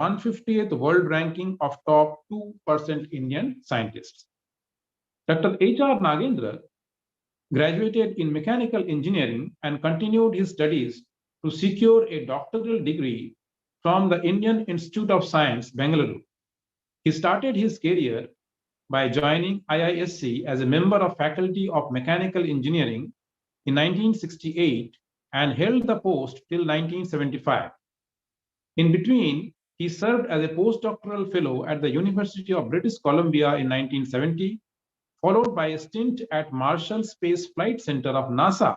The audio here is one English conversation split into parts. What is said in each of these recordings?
150th world ranking of top 2% Indian scientists. Dr. H.R. Nagendra graduated in mechanical engineering and continued his studies to secure a doctoral degree from the Indian Institute of Science, Bengaluru. He started his career by joining IISc as a member of Faculty of Mechanical Engineering in 1968 and held the post till 1975. In between, he served as a postdoctoral fellow at the University of British Columbia in 1970, followed by a stint at Marshall Space Flight Center of NASA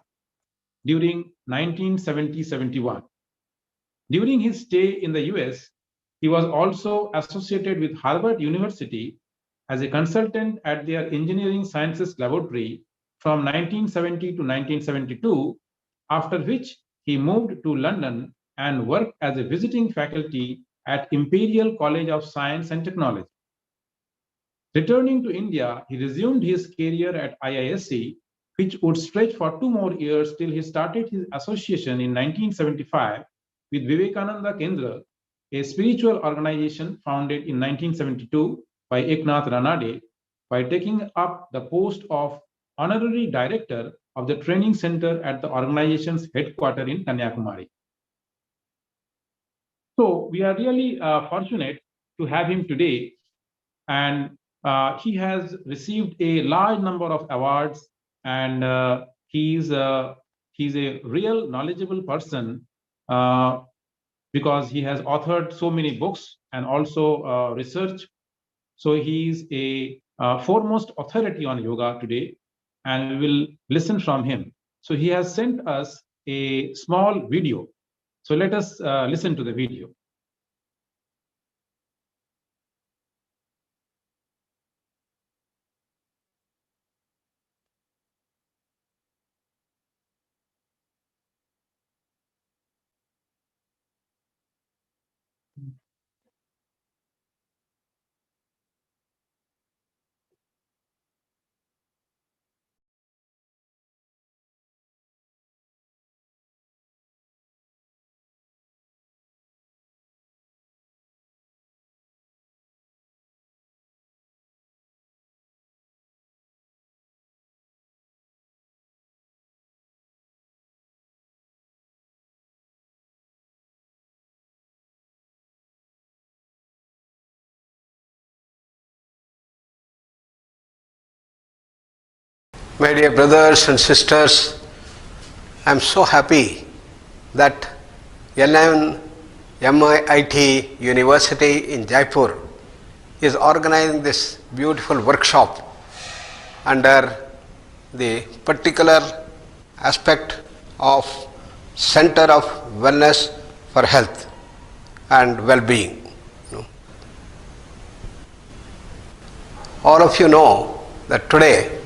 during 1970-71. During his stay in the US, he was also associated with Harvard University as a consultant at their Engineering Sciences Laboratory from 1970 to 1972, after which he moved to London and worked as a visiting faculty at Imperial College of Science and Technology. Returning to India, he resumed his career at IISc, which would stretch for 2 more years till he started his association in 1975 with Vivekananda Kendra, a spiritual organization founded in 1972 by Eknath Ranade, by taking up the post of honorary director of the training center at the organization's headquarters in Kanyakumari. So we are really fortunate to have him today, and he has received a large number of awards, and he's a real knowledgeable person because he has authored so many books and also research. So he is a foremost authority on yoga today, and we will listen from him. So he has sent us a small video. So let us listen to the video. My dear brothers and sisters, I am so happy that LNMIIT University in Jaipur is organizing this beautiful workshop under the particular aspect of Center of Wellness for Health and Well-being. All of you know that today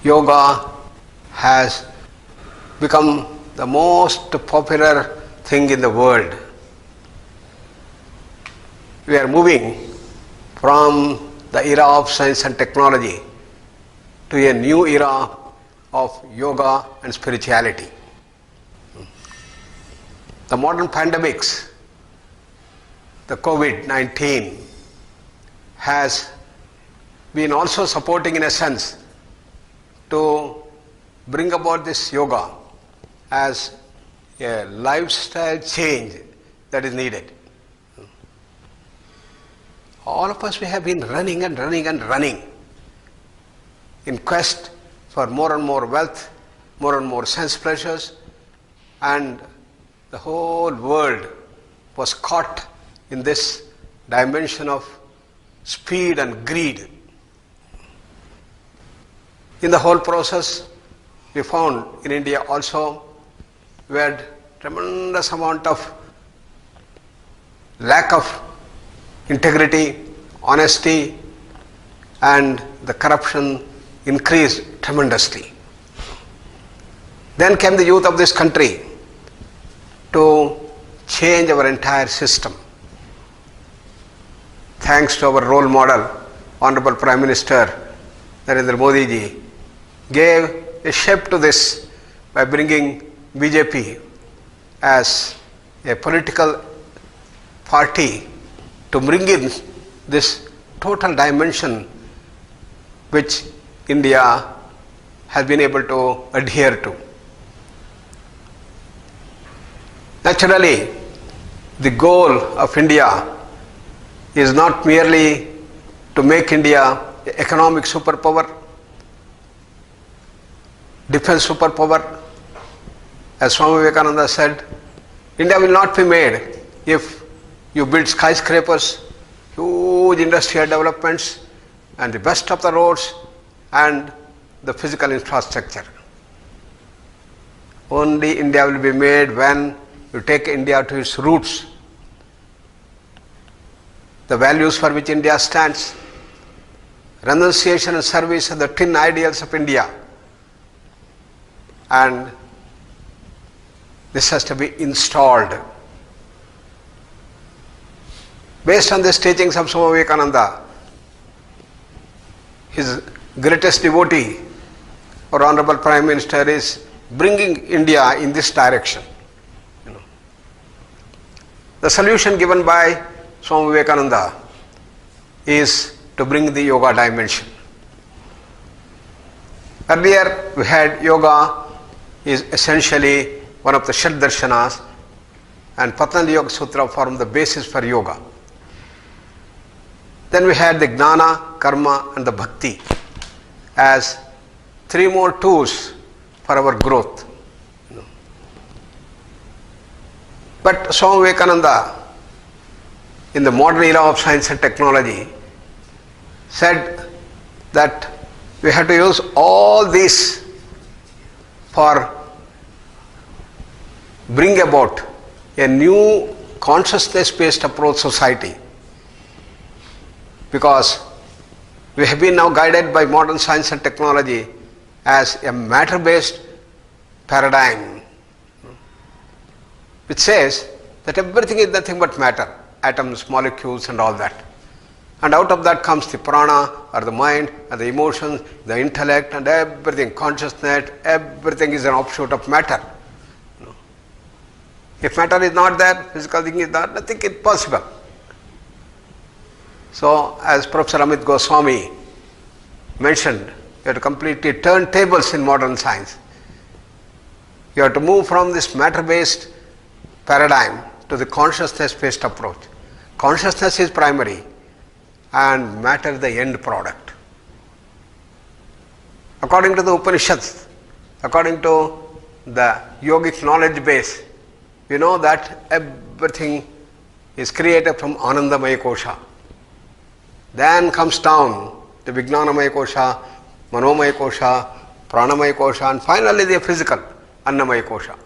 yoga has become the most popular thing in the world. We are moving from the era of science and technology to a new era of yoga and spirituality. The modern pandemics, the COVID-19, has been also supporting, in a sense, to bring about this yoga as a lifestyle change that is needed. All of us, we have been running and running and running in quest for more and more wealth, more and more sense pleasures, and the whole world was caught in this dimension of speed and greed. In the whole process, we found in India also we had tremendous amount of lack of integrity, honesty, and the corruption increased tremendously. Then came the youth of this country to change our entire system. Thanks to our role model, Honorable Prime Minister Narendra Modi ji, gave a shape to this by bringing BJP as a political party to bring in this total dimension which India has been able to adhere to. Naturally, the goal of India is not merely to make India an economic superpower, defense superpower. As Swami Vivekananda said, India will not be made if you build skyscrapers, huge industrial developments, and the best of the roads and the physical infrastructure. Only India will be made when you take India to its roots, the values for which India stands. Renunciation and service are the twin ideals of India, and this has to be installed. Based on these teachings of Swami Vivekananda, his greatest devotee, our Honorable Prime Minister, is bringing India in this direction. The solution given by Swami Vivekananda is to bring the yoga dimension. Earlier we had yoga is essentially one of the Shat Darshanas, and Patanjali Yoga Sutra formed the basis for yoga. Then we had the Jnana, Karma and the Bhakti as three more tools for our growth. But Swami Vivekananda, in the modern era of science and technology, said that we have to use all these for bring about a new consciousness-based approach society, because we have been now guided by modern science and technology as a matter-based paradigm, which says that everything is nothing but matter, atoms, molecules and all that. And out of that comes the prana or the mind and the emotions, the intellect and everything, consciousness, everything is an offshoot of matter. If matter is not there, physical thing is not, nothing is possible. So, as Professor Amit Goswami mentioned, you have to completely turn tables in modern science. You have to move from this matter-based paradigm to the consciousness-based approach. Consciousness is primary and matter the end product. According to the Upanishads, according to the yogic knowledge base, we know that everything is created from Anandamaya Kosha. Then comes down the Vijnanamaya Kosha, Manomaya Kosha, Pranamaya Kosha, and finally the physical, Annamaya Kosha.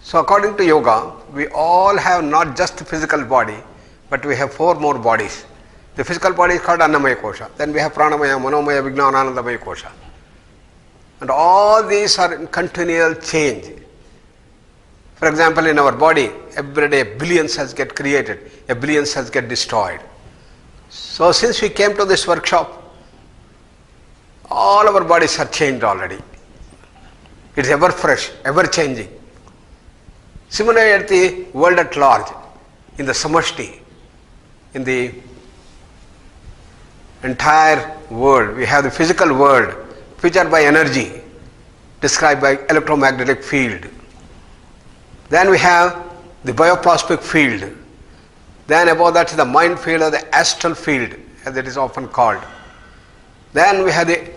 So according to yoga, we all have not just the physical body, but we have four more bodies. The physical body is called Annamaya Kosha. Then we have Pranamaya, Manomaya, Vijnana, Anandamaya Kosha. And all these are in continual change. For example, in our body, every day a billion cells get created, a billion cells get destroyed. So since we came to this workshop, all our bodies are changed already. It's ever fresh, ever changing. Similarly at the world at large, in the samashti, in the entire world, we have the physical world featured by energy, described by electromagnetic field. Then we have the bioplasmic field. Then above that is the mind field or the astral field, as it is often called. Then we have the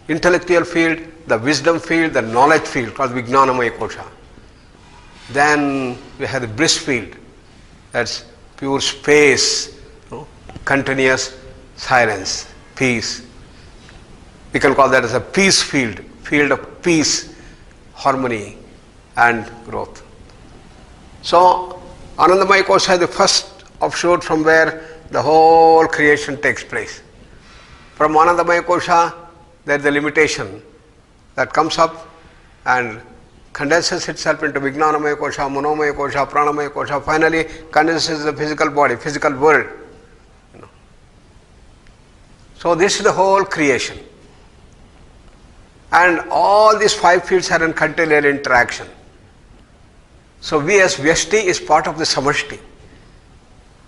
intellectual field, the wisdom field, the knowledge field called Vijnanamaya Kosha. Then we have the bliss field, that's pure space, continuous silence, peace. We can call that as a peace field, field of peace, harmony and growth. So Anandamaya Kosha is the first offshoot from where the whole creation takes place. From Anandamaya Kosha, there is the limitation that comes up and condenses itself into Vijnanamaya Kosha, Manomaya Kosha, Pranamaya Kosha, finally condenses the physical body, physical world. So this is the whole creation. And all these five fields are in continual interaction. So we as Vyashti is part of the Samashti.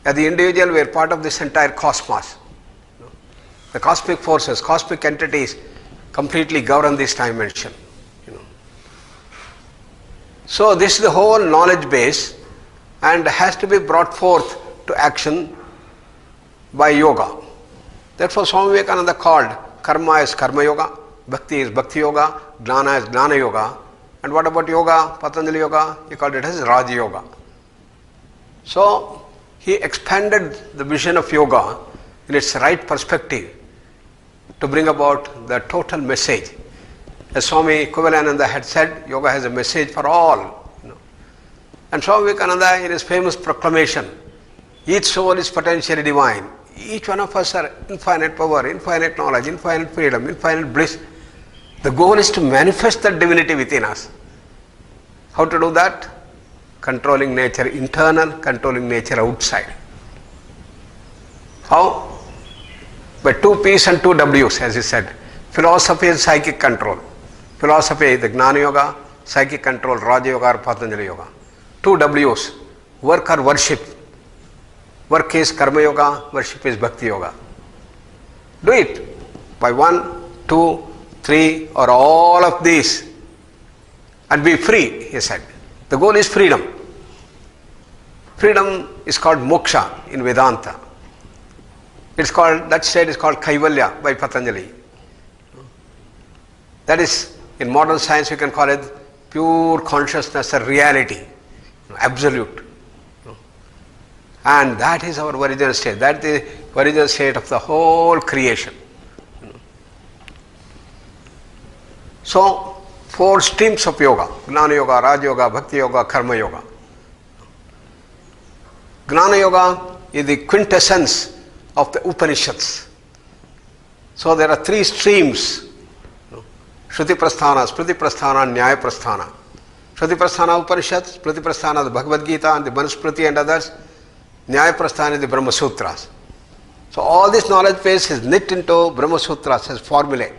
As the individual, we are part of this entire cosmos. The cosmic forces, cosmic entities completely govern this dimension. So this is the whole knowledge base and has to be brought forth to action by yoga. Therefore Swami Vivekananda called karma is karma yoga, bhakti is bhakti yoga, jnana is jnana yoga. And what about yoga, Patanjali yoga? He called it as Raja yoga. So he expanded the vision of yoga in its right perspective to bring about the total message. As Swami Kuvalananda had said, yoga has a message for all. And Swami Vivekananda in his famous proclamation, each soul is potentially divine. Each one of us are infinite power, infinite knowledge, infinite freedom, infinite bliss. The goal is to manifest that divinity within us. How to do that? Controlling nature internal, controlling nature outside. How? By 2 P's and 2 W's, as he said. Philosophy is psychic control. Philosophy, the Gnana Yoga, psychic control, Raja Yoga or Patanjali Yoga. 2 W's, work or worship. Work is Karma Yoga, worship is Bhakti Yoga. Do it by 1, 2, 3 or all of these and be free, he said. The goal is freedom. Freedom is called moksha in Vedanta. It's called, that state is called Kaivalya by Patanjali. That is, in modern science we can call it pure consciousness or reality, absolute. And that is our original state. That is the original state of the whole creation. So, 4 streams of yoga: Gnana Yoga, Raja Yoga, Bhakti Yoga, Karma Yoga. Gnana Yoga is the quintessence of the Upanishads. So there are 3 streams: Shruti Prasthana, Smriti Prasthana, and Nyaya Prasthana. Shruti Prasthana Upanishads, Smriti Prasthana the Bhagavad Gita and the Manusmriti and others. Nyaya Prasthana is the Brahma Sutras. So all this knowledge base is knit into Brahma Sutras as formulae.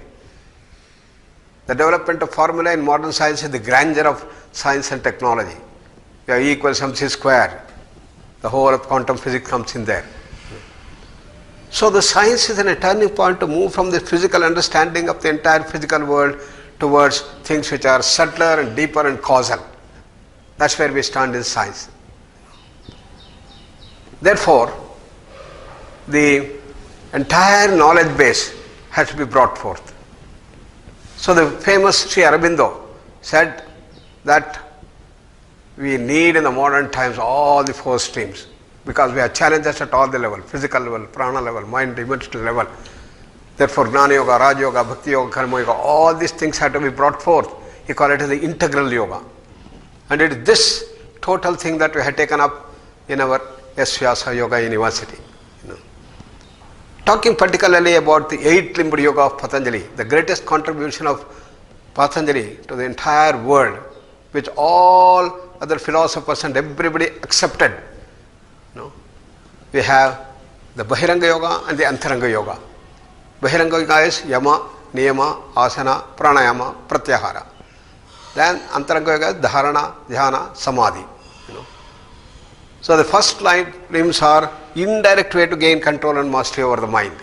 The development of formula in modern science is the grandeur of science and technology. E equals mc square. The whole of quantum physics comes in there. So the science is a turning point to move from the physical understanding of the entire physical world towards things which are subtler and deeper and causal. That's where we stand in science. Therefore, the entire knowledge base has to be brought forth. So the famous Sri Aurobindo said that we need in the modern times all the 4 streams because we have challenges at all the level, physical level, prana level, mind, emotional level. Therefore, Gnana Yoga, Raja Yoga, Bhakti Yoga, Karma Yoga, all these things have to be brought forth. He called it the integral yoga. And it is this total thing that we have taken up in our S-VYASA Yoga University. Talking particularly about the 8-limbed yoga of Patanjali, the greatest contribution of Patanjali to the entire world, which all other philosophers and everybody accepted. We have the Bahiranga Yoga and the Antaranga Yoga. Bahiranga Yoga is Yama, Niyama, Asana, Pranayama, Pratyahara. Then Antaranga Yoga is Dharana, Dhyana, Samadhi. So the first limbs are indirect way to gain control and mastery over the mind.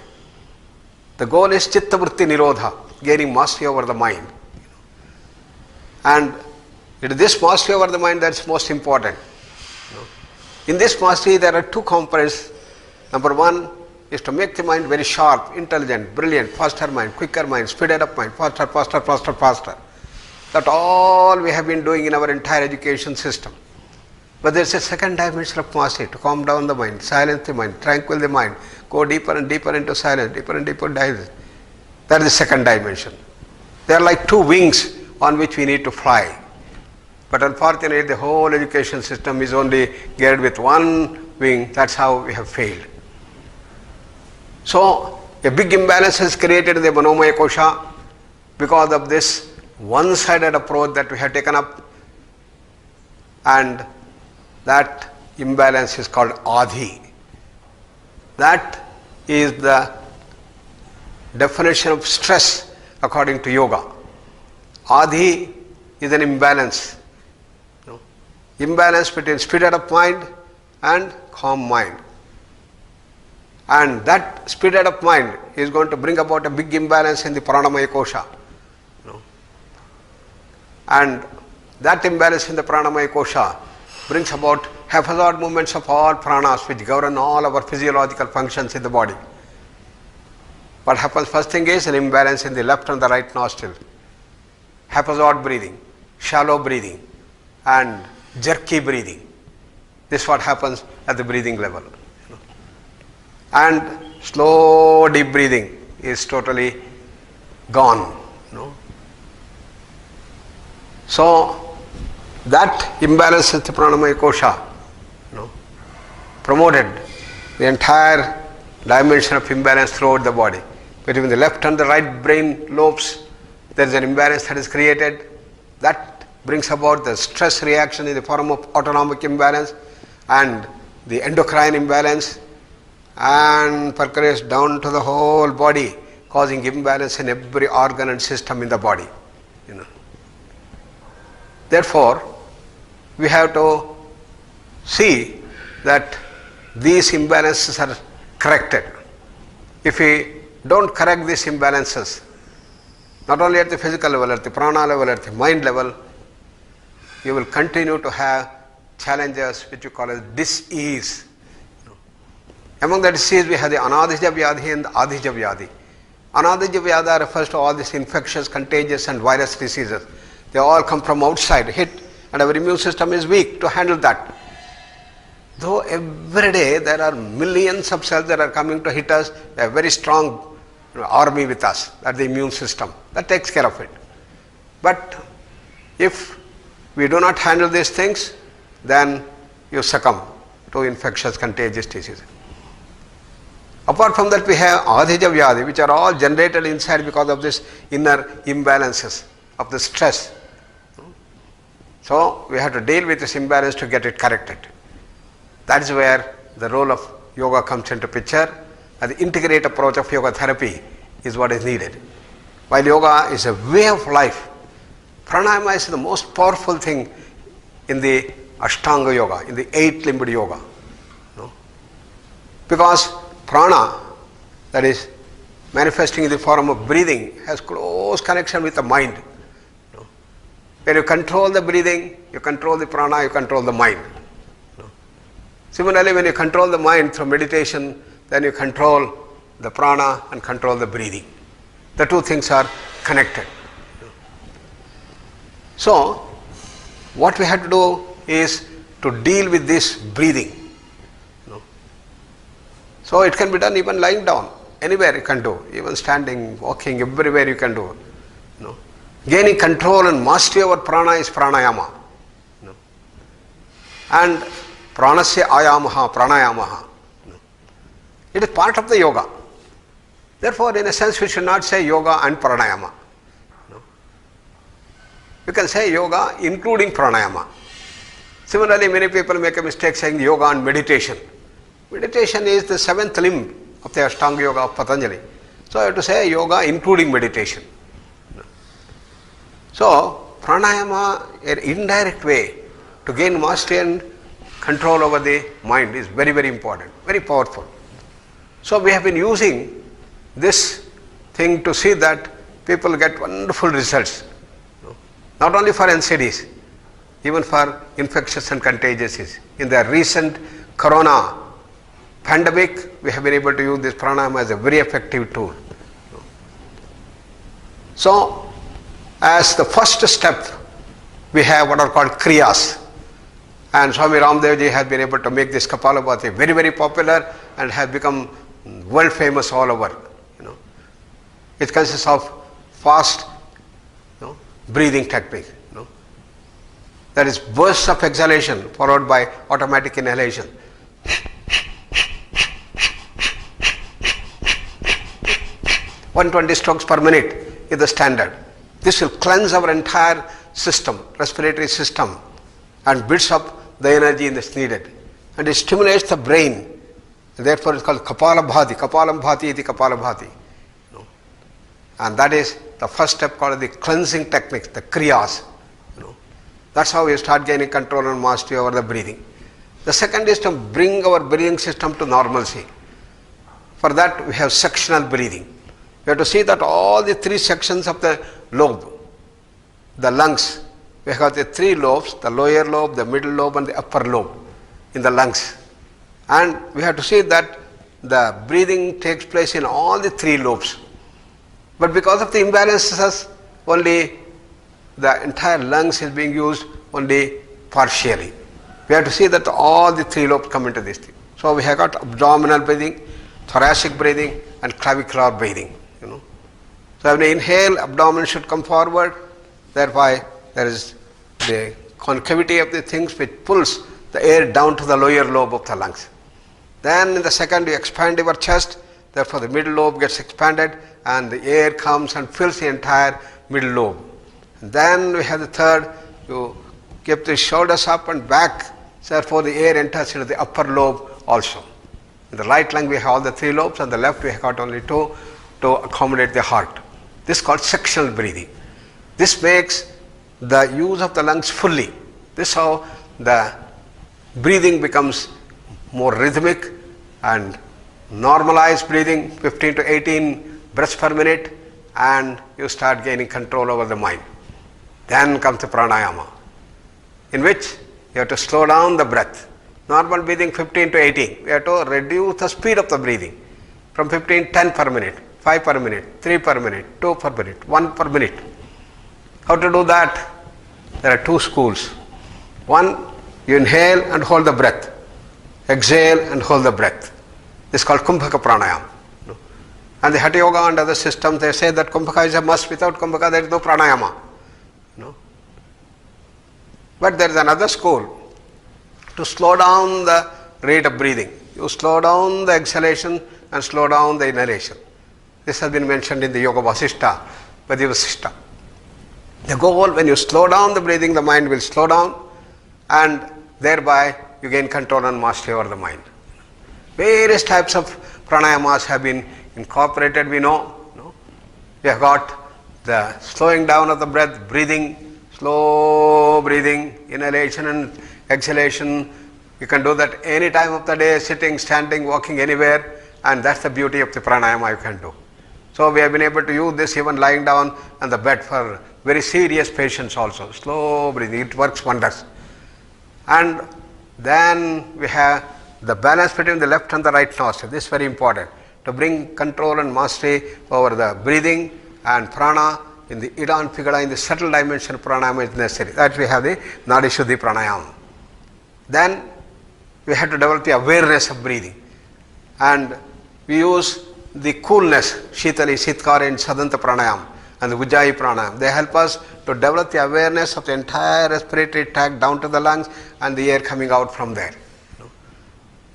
The goal is Chitta Vritti Nirodha, gaining mastery over the mind. And it is this mastery over the mind that is most important. In this mastery there are 2 components. Number 1 is to make the mind very sharp, intelligent, brilliant, faster mind, quicker mind, speeded up mind, faster, faster, faster, faster. That all we have been doing in our entire education system. But there is a second dimension of mastery, to calm down the mind, silence the mind, tranquil the mind, go deeper and deeper into silence, deeper and deeper dives. That is the second dimension. They are like 2 wings on which we need to fly. But unfortunately, the whole education system is only geared with 1 wing. That's how we have failed. So, a big imbalance is created in the Manomaya Kosha because of this one-sided approach that we have taken up, and that imbalance is called Adhi. That is the definition of stress according to yoga. Adhi is an imbalance. Imbalance between speeded up mind and calm mind. And that speeded up mind is going to bring about a big imbalance in the pranamaya kosha. And that imbalance in the pranamaya kosha brings about haphazard movements of all pranas which govern all our physiological functions in the body. What happens first thing is an imbalance in the left and the right nostril. Haphazard breathing, shallow breathing, and jerky breathing. This is what happens at the breathing level. And slow deep breathing is totally gone. So that imbalance in the pranamaya kosha promoted the entire dimension of imbalance throughout the body. Between the left and the right brain lobes, there is an imbalance that is created. That brings about the stress reaction in the form of autonomic imbalance and the endocrine imbalance, and percolates down to the whole body, causing imbalance in every organ and system in the body. Therefore, we have to see that these imbalances are corrected. If we don't correct these imbalances, not only at the physical level, at the prana level, at the mind level, you will continue to have challenges which you call as dis-ease. Among the diseases we have the anadija vyadhi and the adhija vyadhi. Anadija vyadhi refers to all these infectious, contagious and virus diseases. They all come from outside, hit, and our immune system is weak to handle that. Though every day there are millions of cells that are coming to hit us, a very strong army with us, that's the immune system. That takes care of it. But if we do not handle these things, then you succumb to infectious, contagious diseases. Apart from that, we have adhija vyadhi, which are all generated inside because of this inner imbalances of the stress. So we have to deal with this imbalance to get it corrected. That is where the role of yoga comes into picture, and the integrated approach of yoga therapy is what is needed. While yoga is a way of life, pranayama is the most powerful thing in the Ashtanga yoga, in the 8-limbed yoga. Because prana, that is manifesting in the form of breathing, has close connection with the mind. When you control the breathing, you control the prana, you control the mind. Similarly, when you control the mind through meditation, then you control the prana and control the breathing. The two things are connected. So, what we have to do is to deal with this breathing. So, it can be done even lying down. Anywhere you can do, even standing, walking, everywhere you can do. Gaining control and mastery over prana is pranayama. And pranasya ayamaha, pranayamaha. It is part of the yoga. Therefore, in a sense, we should not say yoga and pranayama. You can say yoga including pranayama. Similarly, many people make a mistake saying yoga and meditation. Meditation is the 7th limb of the Ashtanga yoga of Patanjali. So, I have to say yoga including meditation. So, pranayama, an indirect way to gain mastery and control over the mind is very, very important, very powerful. So, we have been using this thing to see that people get wonderful results, not only for NCDs, even for infectious and contagious diseases. In the recent corona pandemic, we have been able to use this pranayama as a very effective tool. So, as the first step, we have what are called kriyas. And Swami Ramdevji has been able to make this Kapalabhati very, very popular and has become world famous all over. It consists of fast breathing technique. That is bursts of exhalation followed by automatic inhalation. 120 strokes per minute is the standard. This will cleanse our entire system, respiratory system, and builds up the energy that's needed. And it stimulates the brain. And therefore, it's called Kapalabhati. Kapalambhati iti Kapalabhati. And that is the first step called the cleansing techniques, the kriyas. That's how we start gaining control and mastery over the breathing. The second is to bring our breathing system to normalcy. For that we have sectional breathing. We have to see that all the three sections of the lobe, the lungs, we have the three lobes, the lower lobe, the middle lobe and the upper lobe in the lungs. And we have to see that the breathing takes place in all the three lobes. But because of the imbalances, only the entire lungs is being used only partially. We have to see that all the three lobes come into this thing. So we have got abdominal breathing, thoracic breathing and clavicular breathing. So when we inhale, abdomen should come forward, thereby there is the concavity of the things which pulls the air down to the lower lobe of the lungs. Then in the second you expand your chest, therefore the middle lobe gets expanded and the air comes and fills the entire middle lobe. And then we have the third, you keep the shoulders up and back, therefore the air enters into the upper lobe also. In the right lung we have all the three lobes, and the left we have got only two to accommodate the heart. This is called sectional breathing. This makes the use of the lungs fully. This is how the breathing becomes more rhythmic and normalized breathing, 15 to 18 breaths per minute, and you start gaining control over the mind. Then comes the pranayama, in which you have to slow down the breath. Normal breathing 15 to 18. We have to reduce the speed of the breathing from 15, 10 per minute, 5 per minute, 3 per minute, 2 per minute, 1 per minute. How to do that? There are two schools. One, you inhale and hold the breath. Exhale and hold the breath. This is called Kumbhaka Pranayama. And the Hatha Yoga and other systems, they say that Kumbhaka is a must. Without Kumbhaka there is no pranayama. But there is another school to slow down the rate of breathing. You slow down the exhalation and slow down the inhalation. This has been mentioned in the Yoga Vasishta, Vasishta. The goal, when you slow down the breathing, the mind will slow down, and thereby you gain control and mastery over the mind. Various types of pranayamas have been incorporated, we know. We have got the slowing down of the breath, breathing, slow breathing, inhalation and exhalation. You can do that any time of the day, sitting, standing, walking, anywhere, and that's the beauty of the pranayama you can do. So we have been able to use this even lying down on the bed for very serious patients also. Slow breathing, it works wonders. And then we have the balance between the left and the right nostril. This is very important to bring control and mastery over the breathing and prana in the Ida and Pigala, in the subtle dimension pranayama is necessary. That we have the Nadi Shuddhi pranayama. Then we have to develop the awareness of breathing. And we use the coolness, Shitali, Sitkara and Sadanta pranayama and the Ujjayi pranayama. They help us to develop the awareness of the entire respiratory tract down to the lungs and the air coming out from there.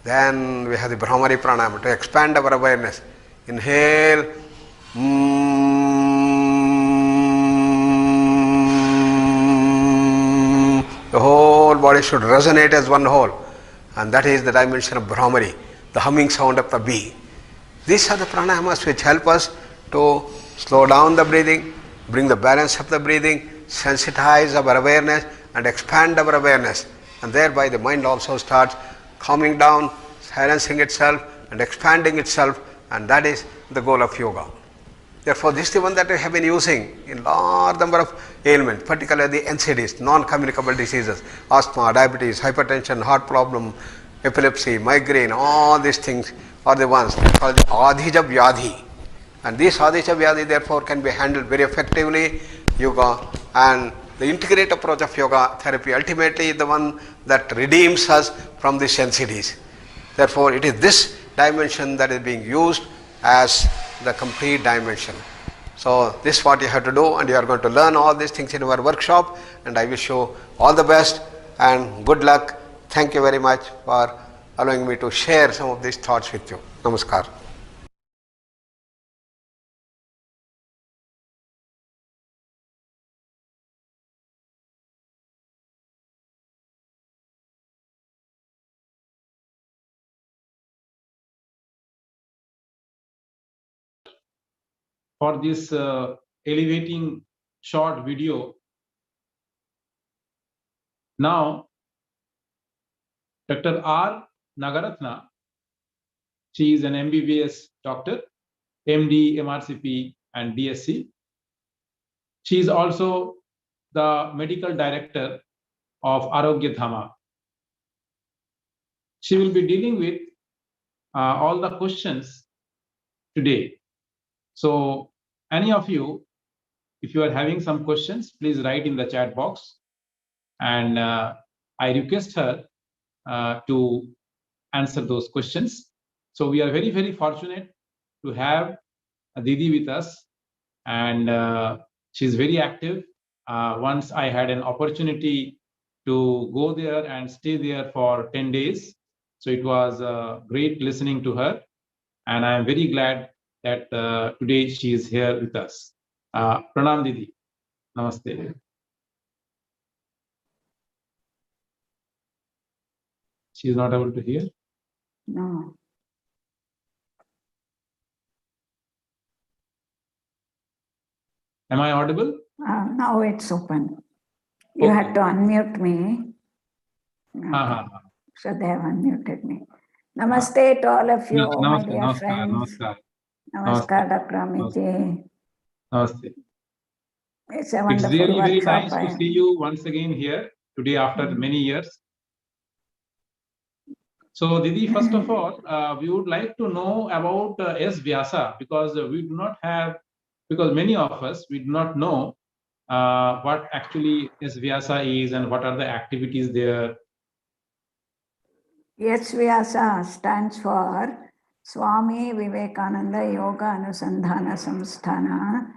Then we have the Brahmari pranayama to expand our awareness. Inhale, the whole body should resonate as one whole, and that is the dimension of Brahmari, the humming sound of the bee. These are the pranayamas which help us to slow down the breathing, bring the balance of the breathing, sensitize our awareness and expand our awareness, and thereby the mind also starts calming down, silencing itself and expanding itself, and that is the goal of yoga. Therefore, this is the one that we have been using in large number of ailments, particularly the NCDs, non-communicable diseases, asthma, diabetes, hypertension, heart problem, epilepsy, migraine, all these things are the ones called Adhija Vyadhi. And this Adhija Vyadhi therefore can be handled very effectively, yoga, and the integrated approach of yoga therapy ultimately is the one that redeems us from these NCDs. Therefore, it is this dimension that is being used as the complete dimension. So this is what you have to do, and you are going to learn all these things in our workshop, and I wish you all the best and good luck. Thank you very much for allowing me to share some of these thoughts with you. Namaskar. For this elevating short video. Now, Dr. R. Nagaratna, She is an MBBS doctor, MD, MRCP, and DSc. She is also the medical director of Arogya Dhama. She will be dealing with all the questions today. So any of you, if you are having some questions, please write in the chat box. And I request her to answer those questions. So we are very, very fortunate to have Didi with us. And she's very active. Once I had an opportunity to go there and stay there for 10 days. So it was great listening to her. And I'm very glad that today she is here with us. Pranam Didi. Namaste. She is not able to hear? No. Am I audible? Now it's open. You had to unmute me. So they have unmuted me. Namaste to all of you, my dear friends. Namaskar, Dr. Amit. Namaste. It's a wonderful It's really very workshop. nice to see you once again here today after many years. So Didi, first of all, we would like to know about S-VYASA because we do not have, because many of us, we do not know what actually S-VYASA is and what are the activities there. S-VYASA stands for Swami Vivekananda Yoga Anusandhana Samsthana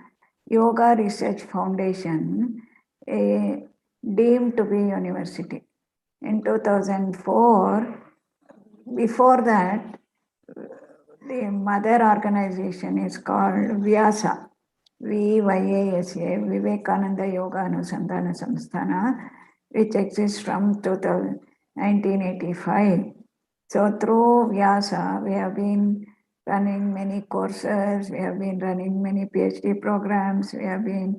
Yoga Research Foundation, deemed to be university. In 2004, before that, the mother organization is called VYASA, V-Y-A-S-A, Vivekananda Yoga Anusandhana Samsthana, which exists from 1985. So through VYASA, we have been running many courses, we have been running many PhD programs, we have been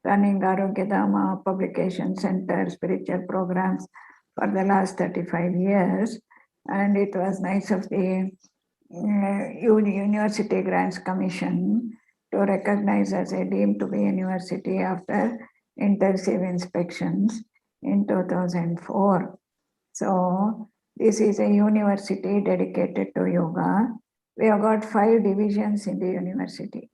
running Arogya Dhama Publication Center, spiritual programs for the last 35 years. And it was nice of the University Grants Commission to recognize as a deemed to be university after intensive inspections in 2004. So this is a university dedicated to yoga. We have got 5 divisions in the university.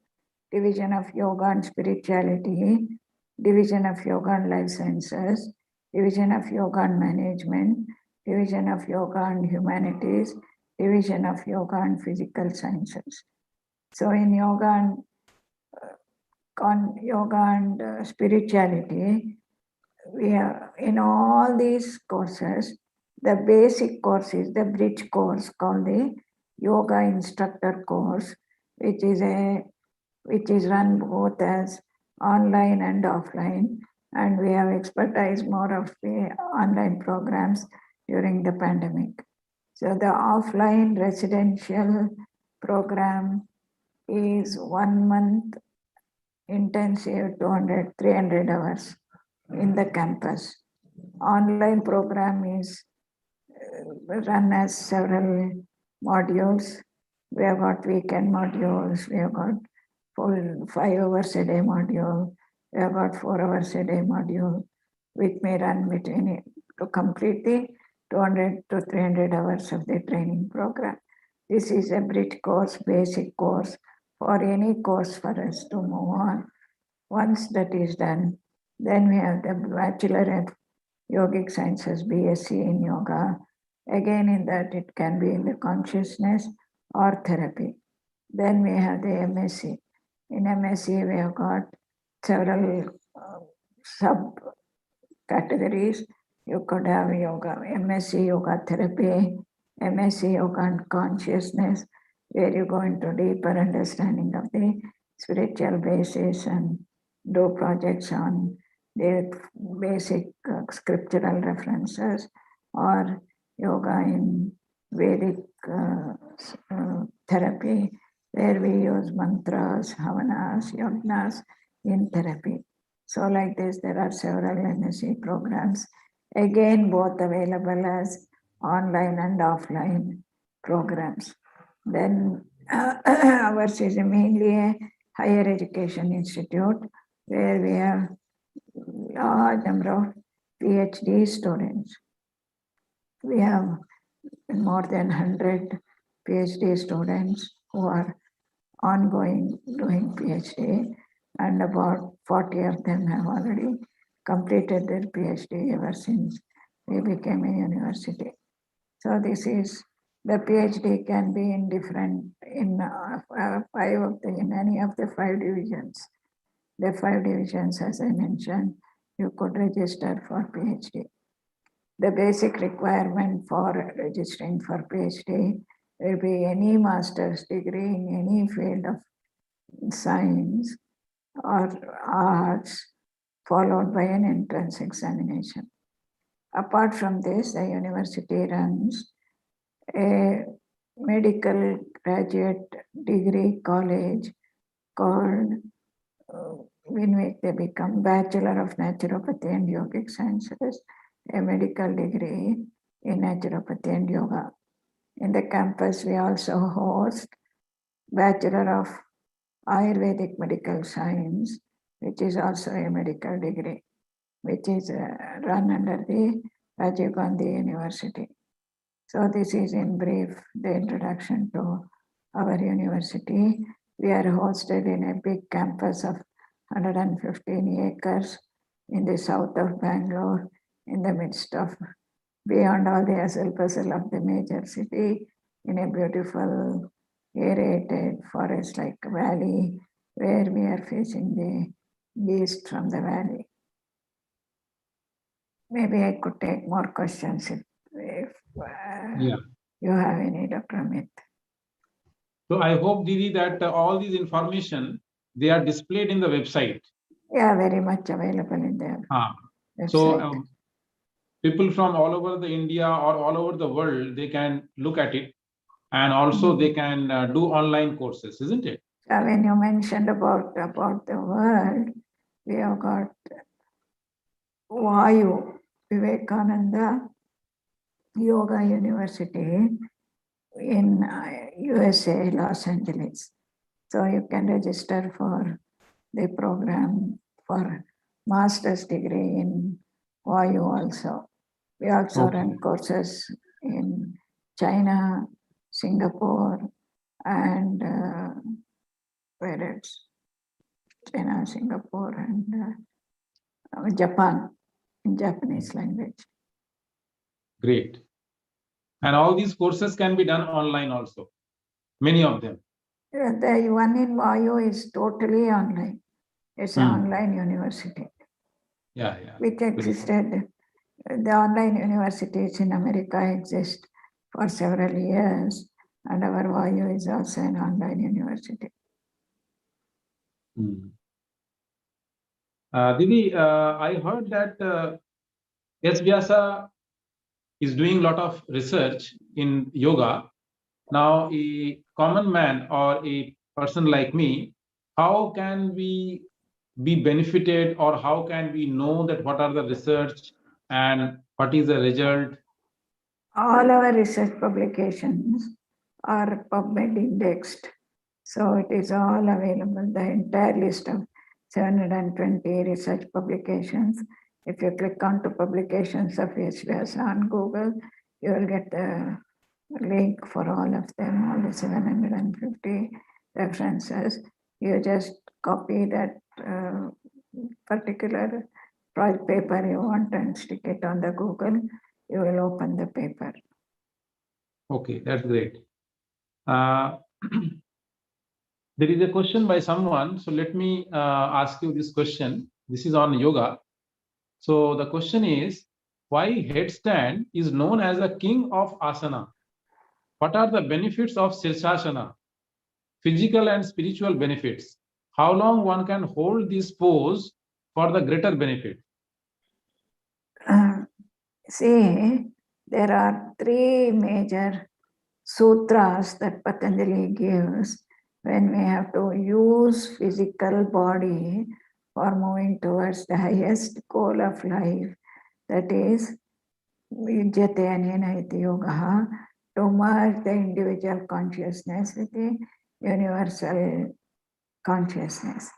Division of Yoga and Spirituality, Division of Yoga and Life Sciences, Division of Yoga and Management, Division of Yoga and Humanities, Division of Yoga and Physical Sciences. So in yoga and spirituality, we are in all these courses. The basic course is the bridge course called the Yoga Instructor course, which is run both as online and offline, and we have expertise more of the online programs during the pandemic. So the offline residential program is 1 month intensive, 300 hours in the campus. Online program is run as several modules. We have got weekend modules, we have got full 5 hours a day module, we have got 4 hours a day module, which may run between it to complete the 200 to 300 hours of the training program. This is a bridge course, basic course for any course for us to move on. Once that is done, then we have the Bachelor of Yogic Sciences, BSc in Yoga. Again, in that it can be in the consciousness or therapy. Then we have the MSc. In MSc, we have got several sub-categories. You could have yoga, MSc Yoga Therapy, MSc Yoga and Consciousness, where you go into deeper understanding of the spiritual basis and do projects on the basic scriptural references, or yoga in Vedic therapy, where we use mantras, havanas, yognas in therapy. So like this, there are several MSc programs, again both available as online and offline programs. Then ours is mainly a higher education institute where we have large number of PhD students. We have more than 100 PhD students who are ongoing doing PhD, and about 40 of them have already completed their PhD ever since we became a university. So this is, the PhD can be in different, in in any of the 5 divisions. The 5 divisions, as I mentioned, you could register for PhD. The basic requirement for registering for PhD will be any master's degree in any field of science or arts, followed by an entrance examination. Apart from this, the university runs a medical graduate degree college called, in which they become Bachelor of Naturopathy and Yogic Sciences, a medical degree in naturopathy and yoga. In the campus, we also host Bachelor of Ayurvedic Medical Science, which is also a medical degree, which is run under the Rajiv Gandhi University. So this is in brief the introduction to our university. We are hosted in a big campus of 115 acres in the south of Bangalore, in the midst of, beyond all the hustle bustle of the major city, in a beautiful aerated forest-like valley where we are facing the east from the valley. Maybe I could take more questions if you have any, Dr. Amit. So I hope, Didi, that all these information, they are displayed in the website. Yeah, very much available in there. So people from all over the India or all over the world, they can look at it, and also they can do online courses, isn't it? When you mentioned about the world, we have got Vayu Vivekananda Yoga University in USA, Los Angeles. So you can register for the program for master's degree in Vayu also. We also run courses in China, Singapore, and where else? China, Singapore, and Japan, in Japanese language. Great. And all these courses can be done online also, many of them. The one in Vayu is totally online. It's an online university. Yeah. Which existed. The online universities in America exist for several years, and our Vayu is also an online university. Didi, I heard that S-VYASA is doing a lot of research in yoga. Now, a common man or a person like me, how can we be benefited, or how can we know that what are the research and what is the result? All our research publications are PubMed indexed. So it is all available, the entire list of 720 research publications. If you click on to publications of S-VYASA on Google, you will get the link for all of them, all the 750 references. You just copy that particular paper you want and stick it on the Google. You will open the paper. Okay, that's great. There is a question by someone, so let me ask you this question. This is on yoga. So the question is, why headstand is known as the king of asana? What are the benefits of Sirsasana? Physical and spiritual benefits. How long one can hold this pose for the greater benefit? See, there are 3 major sutras that Patanjali gives when we have to use physical body for moving towards the highest goal of life, that is Yujyate Anena Iti Yogaha, to merge the individual consciousness with the universal consciousness.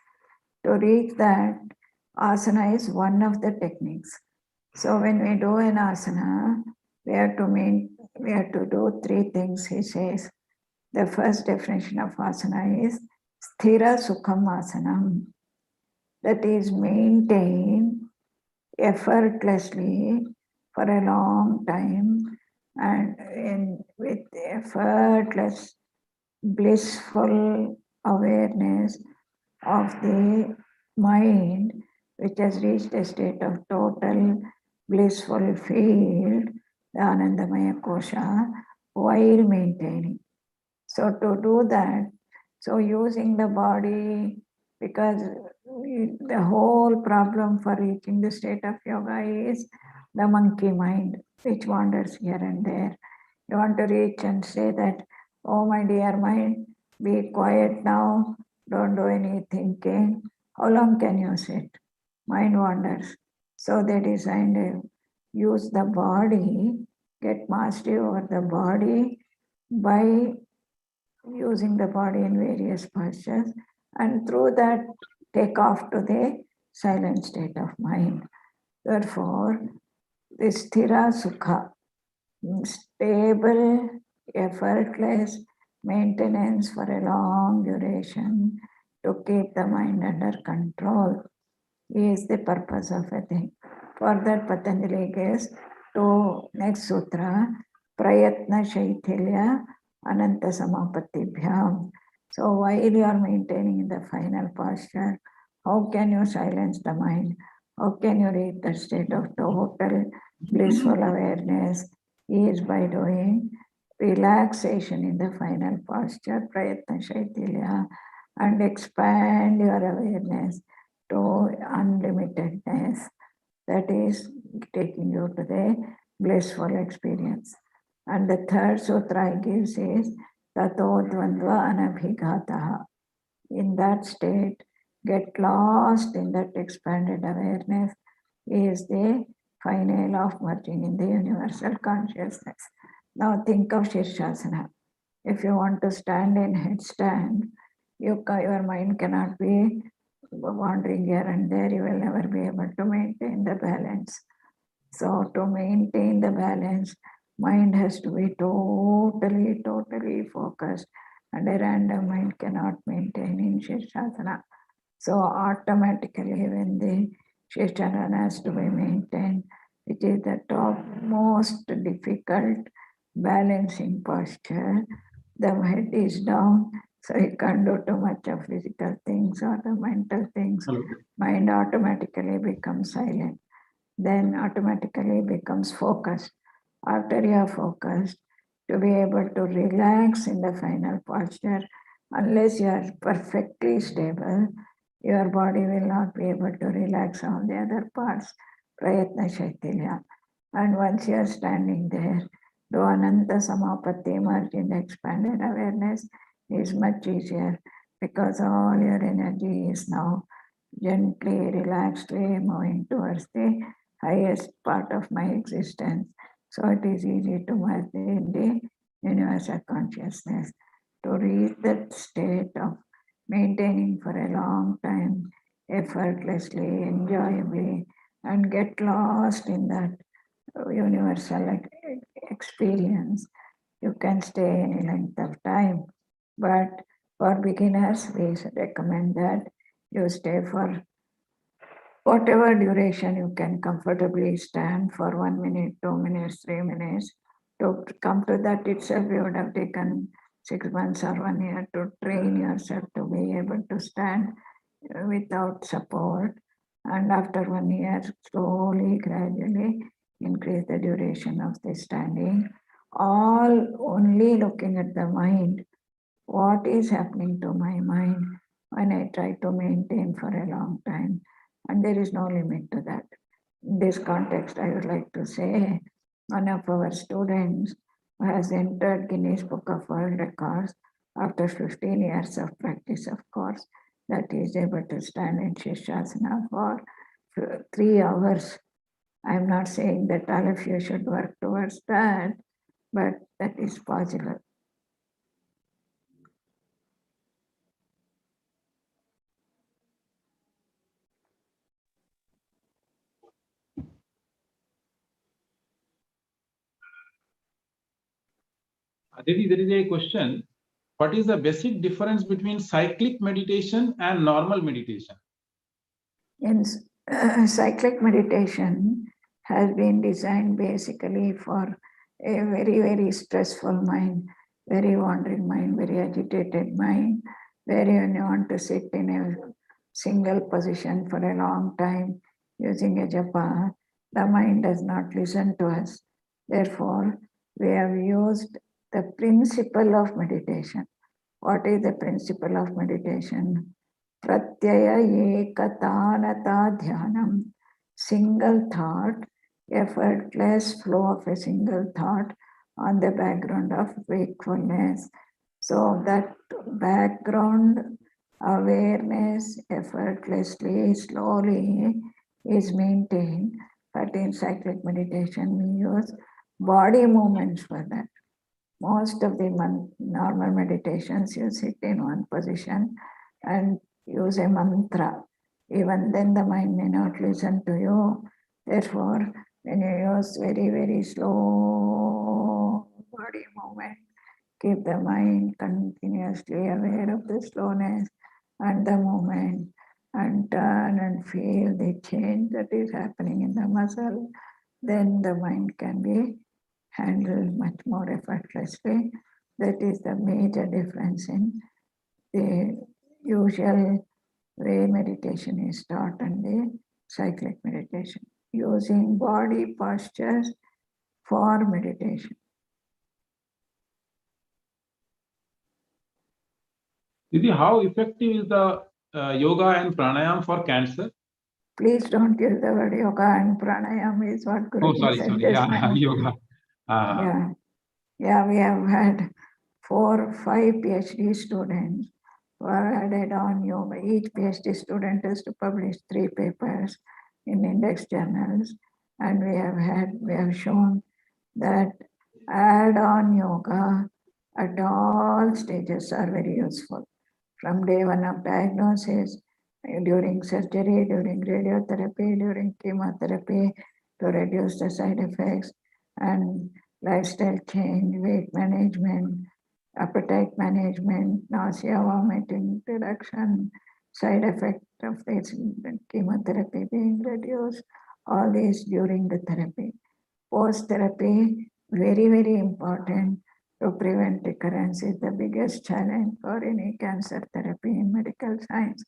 To reach that, asana is one of the techniques. So when we do an asana, we have to do three things, he says. The first definition of asana is sthira sukham asanam. That is maintained effortlessly for a long time and with effortless, blissful awareness of the mind, which has reached a state of total blissful field, the Anandamaya Kosha, while maintaining. So to do that, so using the body, because the whole problem for reaching the state of yoga is the monkey mind, which wanders here and there. You want to reach and say that, oh my dear mind, be quiet now, don't do any thinking. How long can you sit? Mind wanders. So they designed to use the body, get mastery over the body by using the body in various postures, and through that take off to the silent state of mind. Therefore, this sthira sukha, stable, effortless maintenance for a long duration to keep the mind under control is the purpose of a thing. For that, Patanjali gives to next sutra, Prayatna Shaithilya Ananta Samapatibhyam. So while you are maintaining the final posture, how can you silence the mind? How can you reach the state of total blissful awareness? Is by doing relaxation in the final posture, Prayatna Shaithilya, and expand your awareness to unlimitedness. That is taking you to the blissful experience. And the third sutra gives is Tato Dvandva Anabhigataha. In that state, get lost in that expanded awareness is the final of merging in the universal consciousness. Now think of Shirshasana. If you want to stand in headstand, your mind cannot be wandering here and there. You will never be able to maintain the balance. So to maintain the balance, mind has to be totally focused, and a random mind cannot maintain in Shirshasana. So automatically when the Shirshasana has to be maintained, which is the top most difficult balancing posture, the head is down, so you can't do too much of physical things or the mental things. Hello. Mind automatically becomes silent, then automatically becomes focused. After you are focused, to be able to relax in the final posture, unless you are perfectly stable, your body will not be able to relax all the other parts. Prayatna Shaitilya. And once you are standing there, do Ananta Samapatti, merge in the expanded awareness, is much easier because all your energy is now gently, relaxedly moving towards the highest part of my existence. So it is easy to merge in the universal consciousness. To reach that state of maintaining for a long time, effortlessly, enjoyably, and get lost in that universal experience, you can stay any length of time. But for beginners, we recommend that you stay for whatever duration you can comfortably stand for 1 minute, 2 minutes, 3 minutes. To come to that itself, you would have taken 6 months or 1 year to train yourself to be able to stand without support. And after 1 year, slowly, gradually increase the duration of the standing, all only looking at the mind. What is happening to my mind when I try to maintain for a long time? And there is no limit to that. In this context, I would like to say, one of our students who has entered Guinness Book of World Records after 15 years of practice, of course, that he is able to stand in Shirshasana for 3 hours. I'm not saying that all of you should work towards that, but that is possible. Aditi, there is a question. What is the basic difference between cyclic meditation and normal meditation? In cyclic meditation has been designed basically for a very, very stressful mind, very wandering mind, very agitated mind, where you want to sit in a single position for a long time using a japa. The mind does not listen to us. Therefore, we have used the principle of meditation. What is the principle of meditation? Pratyaya ekatanata dhyanam, single thought, effortless flow of a single thought on the background of wakefulness. So that background awareness effortlessly, slowly is maintained. But in cyclic meditation, we use body movements for that. Most of the normal meditations, you sit in one position and use a mantra. Even then the mind may not listen to you. Therefore, when you use very, very slow body movement, keep the mind continuously aware of the slowness and the movement, and turn and feel the change that is happening in the muscle, then the mind can be handled much more effortlessly. That is the major difference in the usual way meditation is taught and the cyclic meditation, using body postures for meditation. Didi, how effective is the yoga and pranayama for cancer? Please don't use the word yoga and pranayama is what Guruji said just now. Yoga. Yeah, we have had 4 or 5 PhD students who are added on yoga. Each PhD student has to publish 3 papers in index journals, and we have shown that add-on yoga at all stages are very useful. From day 1 of diagnosis, during surgery, during radiotherapy, during chemotherapy, to reduce the side effects, and lifestyle change, weight management, appetite management, nausea, vomiting reduction, side effect of this chemotherapy being reduced, all these during the therapy. Post-therapy, very, very important to prevent recurrence is the biggest challenge for any cancer therapy in medical science.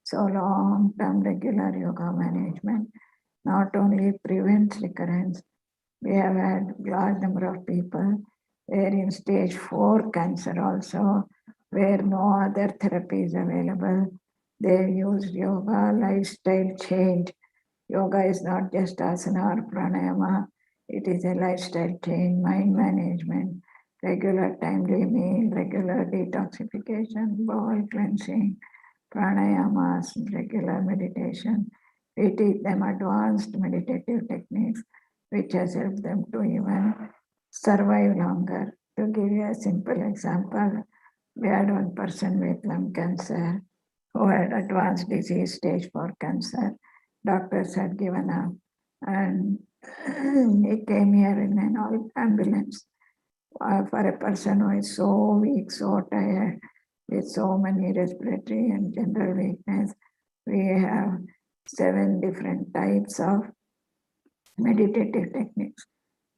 So long-term regular yoga management not only prevents recurrence, we have had large number of people where in stage 4 cancer also, where no other therapy is available, they used yoga, lifestyle change. Yoga is not just asana or pranayama, it is a lifestyle change, mind management, regular timely meal, regular detoxification, bowel cleansing, pranayamas, regular meditation. We teach them advanced meditative techniques which has helped them to even survive longer. To give you a simple example, we had one person with lung cancer who had advanced disease stage 4 cancer. Doctors had given up and he came here in an ambulance. For a person who is so weak, so tired, with so many respiratory and general weakness, we have 7 different types of meditative techniques,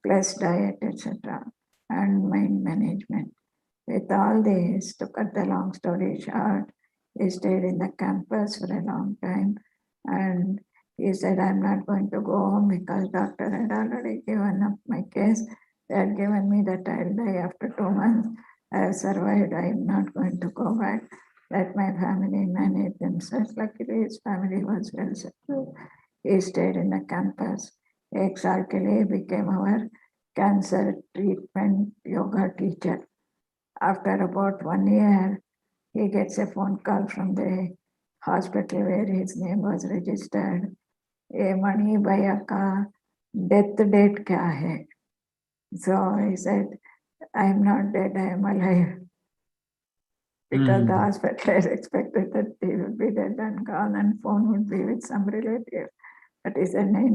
plus diet, etc., and mind management. With all this, to cut the long story short, he stayed in the campus for a long time, and he said, I'm not going to go home because doctor had already given up my case. They had given me that I'll die after 2 months. I have survived. I'm not going to go back. Let my family manage themselves. Luckily, his family was well settled. He stayed in the campus. एक साल के लिए became our cancer treatment yoga teacher. After about 1 year, he gets a phone call from the hospital where his name was registered. A Mani Bhaiya ka death date kya hai? So he said, I'm not dead, I am alive. Because the hospitalists expected that he would be dead and gone and phone would be with some relative. But he said, नहीं,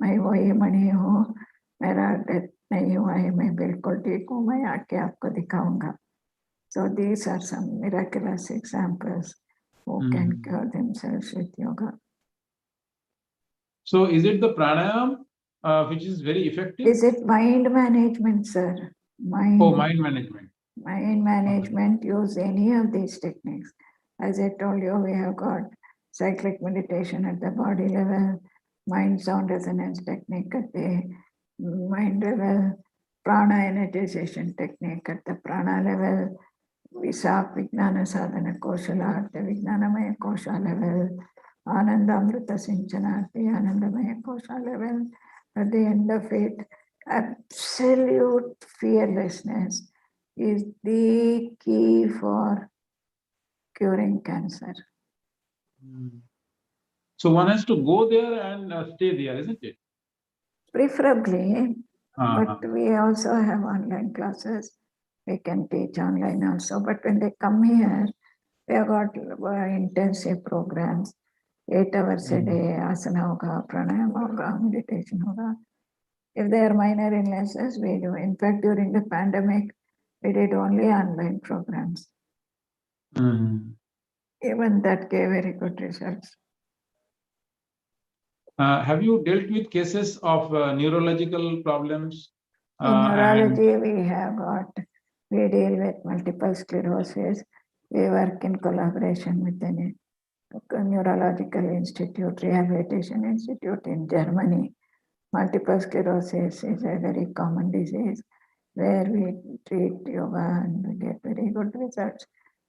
मैं वही मणि हूँ, मेरा death नहीं हुआ है, मैं बिल्कुल ठीक हूँ, मैं आके आपको दिखाऊंगा. So these are some miraculous examples who can cure themselves with yoga. So is it the pranayam which is very effective? Is it mind management, sir? Mind management. Mind management, use any of these techniques. As I told you, we have got cyclic meditation at the body level, mind sound resonance technique at the mind level, prana energization technique at the prana level, Visak Vijnana Sadhana Koshala at the Vijnanamaya Kosha level, Anandamrita Sinchana at the Anandamaya Kosha level. At the end of it, absolute fearlessness is the key for curing cancer. So one has to go there and stay there, isn't it? Preferably, but we also have online classes. We can teach online also, but when they come here, we have got intensive programs, 8 hours a day, asana hoga, pranayama hoga, meditation hoga. If there are minor illnesses, we do. In fact, during the pandemic, we did only online programs. Even that gave very good results. Have you dealt with cases of neurological problems? In neurology, we deal with multiple sclerosis. We work in collaboration with the Neurological Institute, Rehabilitation Institute in Germany. Multiple sclerosis is a very common disease where we treat yoga and we get very good results.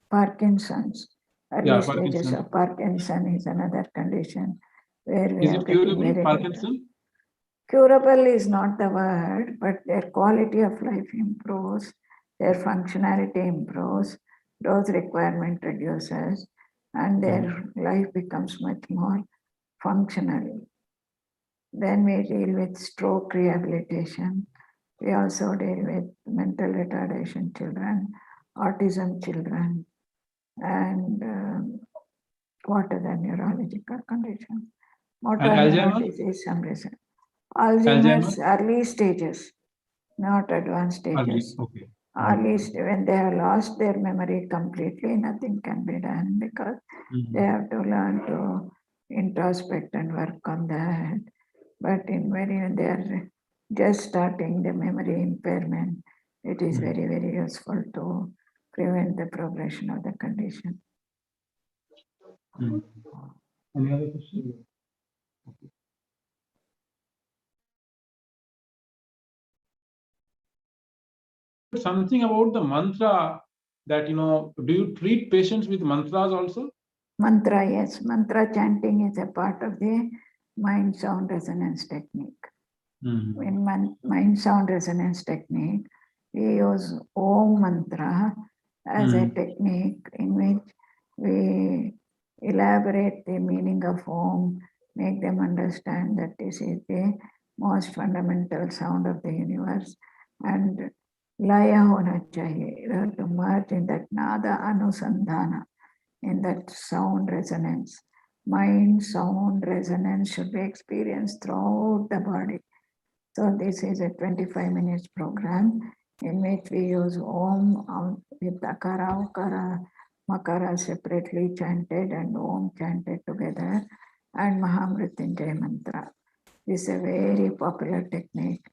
Parkinson's, early stages of Parkinson is another condition where we are getting very Parkinson? Curable is not the word, but their quality of life improves, their functionality improves, dose requirement reduces, and their life becomes much more functional. Then we deal with stroke rehabilitation. We also deal with mental retardation children, autism children, and what other neurological conditions. Motor neuron disease, some reason. Alzheimer's, early stages, not advanced stages. Early, when they have lost their memory completely, nothing can be done because they have to learn to introspect and work on that. But when they are just starting the memory impairment, it is very, very useful to prevent the progression of the condition. Any other question? Something about the mantra that, do you treat patients with mantras also? Mantra, yes. Mantra chanting is a part of the mind sound resonance technique. In mind sound resonance technique, we use Om mantra as a technique in which we elaborate the meaning of Om, make them understand that this is the most fundamental sound of the universe, and laya hona chahiye, to merge in that nada anusandhana, in that sound resonance. Mind sound resonance should be experienced throughout the body. So this is a 25 minutes program in which we use Om with Akara, Ukara, Makara separately chanted and Om chanted together, and Mahamrityunjay mantra. This is a very popular technique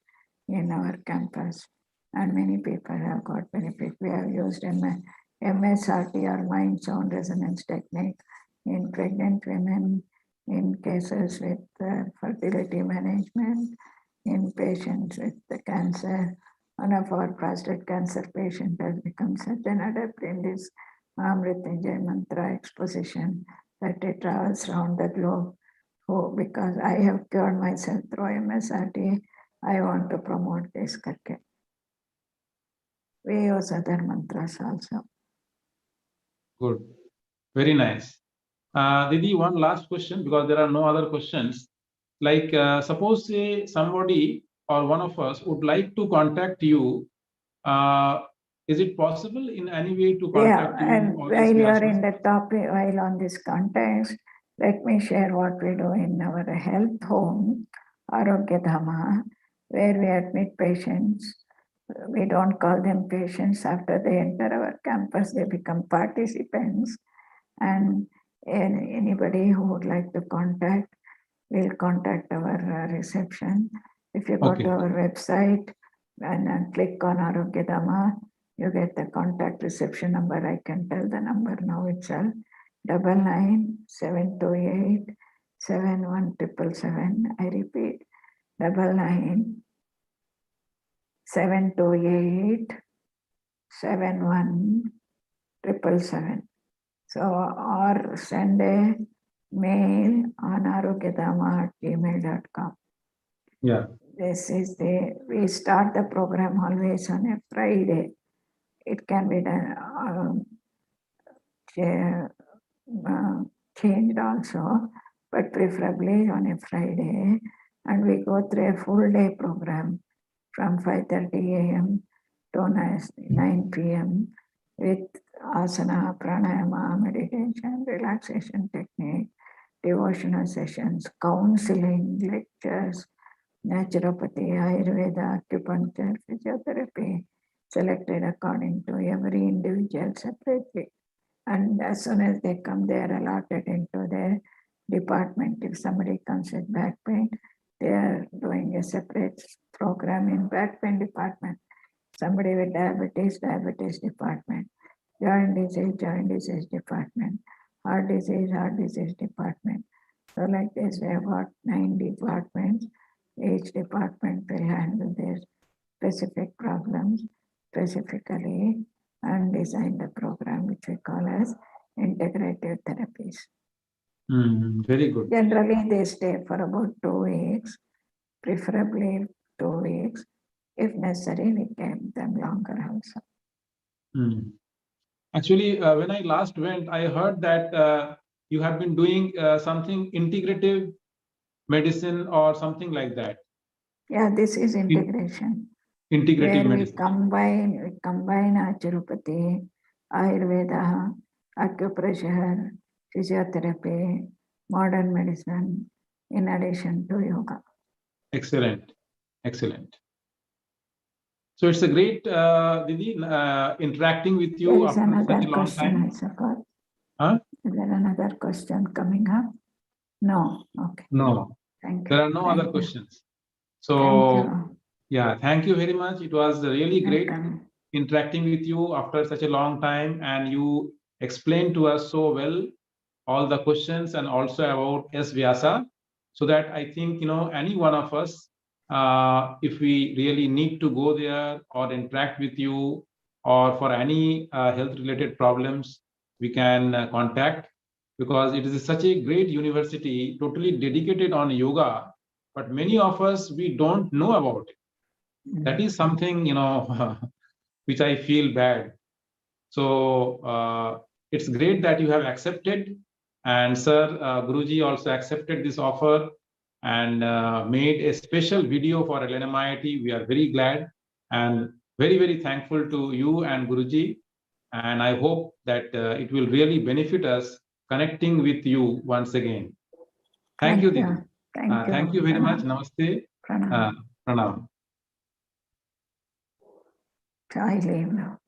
in our campus, and many people have got benefit. We have used MSRT or mind sound resonance technique in pregnant women, in cases with fertility management, in patients with the cancer. One of our prostate cancer patients has become such an adept in this Mahamrityunjay mantra exposition that it travels around the globe. So because I have cured myself through MSRT, I want to promote this karke. We use other mantras also. Good. Very nice. Didi, one last question because there are no other questions. Like suppose say somebody or one of us would like to contact you is it possible in any way to contact you? And or while you are S-VYASA? in the topic, while on this context, let me share what we do in our health home, Arogyadhama, where we admit patients. We don't call them patients. After they enter our campus, they become participants. And anybody who would like to contact will contact our reception. If you go to our website and click on Arogyadhama, you get the contact reception number. I can tell the number now itself. 99-728-71777. I repeat, 99-728-71777. So, or send a mail on arogyadhama@gmail.com. Yeah. This is we start the program always on a Friday. It can be done, changed also, but preferably on a Friday. And we go through a full day program from 5:30 a.m. to 9 p.m. with asana, pranayama, meditation, relaxation technique, devotional sessions, counseling, lectures, naturopathy, Ayurveda, acupuncture, physiotherapy, selected according to every individual separately. And as soon as they come, they are allotted into their department. If somebody comes with back pain, they are doing a separate program in back pain department. Somebody with diabetes department. Joint disease department. Heart disease department. So like this, we have got 9 departments. Each department will handle their specific problems specifically and design the program which we call as integrative therapies. Very good. Generally, they stay for about 2 weeks, preferably 2 weeks. If necessary, we keep them longer also. Actually, when I last went, I heard that you have been doing something integrative medicine or something like that. Yeah, this is integration. Integrative where medicine. we combine naturopathy, Ayurveda, acupressure, physiotherapy, modern medicine, in addition to yoga. Excellent. Excellent. So it's a great, Didi, interacting with you There is after another such a long question, time. I suppose. Huh? Is there another question coming up? No. Okay. No. Thank you. There are no Thank other you. questions. So, Thank you. yeah, thank you very much. It was really great Welcome. interacting with you after such a long time, and you explained to us so well all the questions and also about S-VYASA, so that I think, any one of us, if we really need to go there or interact with you or for any health related problems, we can contact, because it is such a great university totally dedicated on yoga, but many of us, we don't know about it. That is something, which I feel bad. So it's great that you have accepted, and sir, Guruji also accepted this offer and made a special video for LNMIIT. We are very glad and very, very thankful to you and Guruji. And I hope that it will really benefit us connecting with you once again. Thank you, Didi. Thank you. Thank you very much. Namaste. Pranam. Pranam. I leave now.